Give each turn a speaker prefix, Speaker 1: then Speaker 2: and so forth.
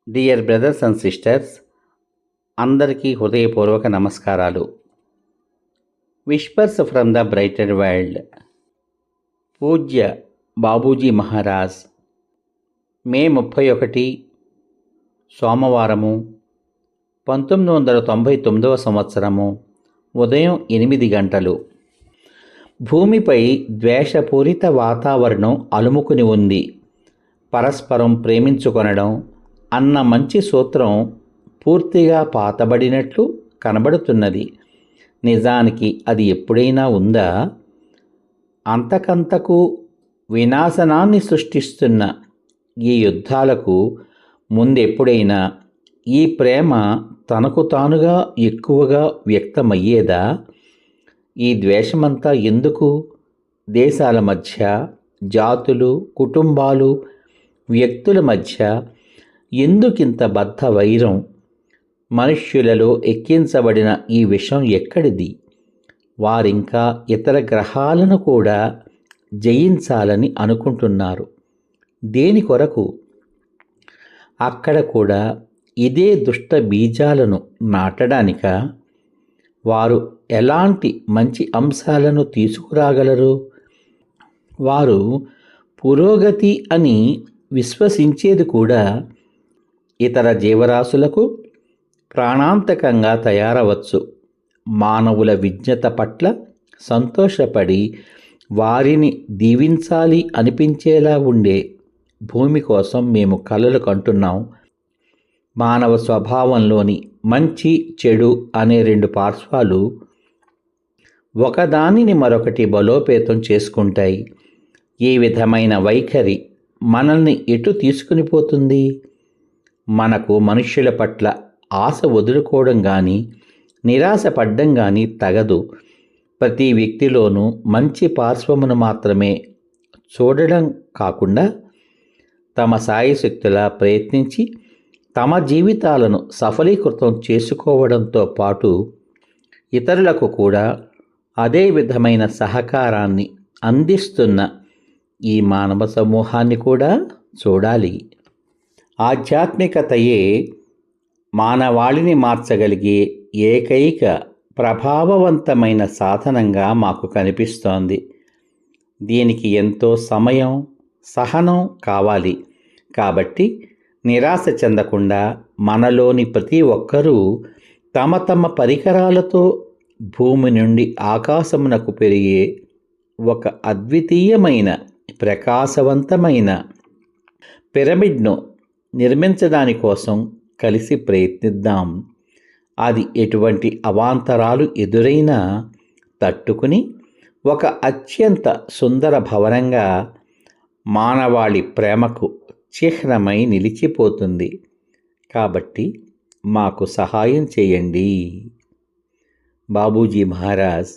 Speaker 1: Dear brothers and sisters, అందరికీ హృదయపూర్వక నమస్కారాలు. Whispers from the brighter world. పూజ్య బాబూజీ మహారాజ్. మే 31 సోమవారము, 1999 సంవత్సరము, ఉదయం 8 గంటలు. భూమిపై ద్వేషపూరిత వాతావరణం అలుముకుని ఉంది. పరస్పరం ప్రేమించుకొనడం అన్న మంచి సూత్రం పూర్తిగా పాతబడినట్లు కనబడుతున్నది. నిజానికి అది ఎప్పుడైనా ఉందా? అంతకంతకు వినాశనాన్ని సృష్టిస్తున్న ఈ యుద్ధాలకు ముందెప్పుడైనా ఈ ప్రేమ తనకు తానుగా ఎక్కువగా వ్యక్తమయ్యేదా? ఈ ద్వేషమంతా ఎందుకు? దేశాల మధ్య, జాతులు, కుటుంబాలు, వ్యక్తుల మధ్య ఎందుకింత బద్ధ వైరం? మనుష్యులలో ఎక్కించబడిన ఈ విషం ఎక్కడిది? వారింకా ఇతర గ్రహాలను కూడా జయించాలని అనుకుంటున్నారు. దేని కొరకు? అక్కడ కూడా ఇదే దుష్ట బీజాలను నాటడానిక? వారు ఎలాంటి మంచి అంశాలను తీసుకురాగలరు? వారు పురోగతి అని విశ్వసించేది కూడా ఇతర జీవరాశులకు ప్రాణాంతకంగా తయారవచ్చు. మానవుల విజ్ఞత పట్ల సంతోషపడి వారిని దీవించాలి అనిపించేలా ఉండే భూమి కోసం మేము కలలు కంటున్నాం. మానవ స్వభావంలోని మంచి, చెడు అనే రెండు పార్శ్వాలు ఒకదానిని మరొకటి బలోపేతం చేసుకుంటాయి. ఈ విధమైన వైఖరి మనల్ని ఎటు తీసుకుని పోతుంది? మనకు మనుష్యుల పట్ల ఆశ వదులుకోవడం కానీ, నిరాశపడ్డం కానీ తగదు. ప్రతి వ్యక్తిలోనూ మంచి పార్శ్వమును మాత్రమే చూడడం కాకుండా తమ సాయశక్తులా ప్రయత్నించి తమ జీవితాలను సఫలీకృతం చేసుకోవడంతో పాటు ఇతరులకు కూడా అదే విధమైన సహకారాన్ని అందిస్తున్న ఈ మానవ సమూహాన్ని కూడా చూడాలి. ఆధ్యాత్మికతయే మానవాళిని మార్చగలిగే ఏకైక ప్రభావవంతమైన సాధనంగా మాకు కనిపిస్తోంది. దీనికి ఎంతో సమయం, సహనం కావాలి. కాబట్టి నిరాశ చెందకుండా మనలోని ప్రతి ఒక్కరూ తమ తమ పరికరాలతో భూమి నుండి ఆకాశమునకు పెరిగే ఒక అద్వితీయమైన ప్రకాశవంతమైన పిరమిడ్ను నిర్మించడాని కోసం కలిసి ప్రయత్నిద్దాం. అది ఎటువంటి అవాంతరాలు ఎదురైనా తట్టుకుని ఒక అత్యంత సుందర భవనంగా మానవాళి ప్రేమకు చిహ్నమై నిలిచిపోతుంది. కాబట్టి మాకు సహాయం చేయండి. బాబూజీ మహారాజ్.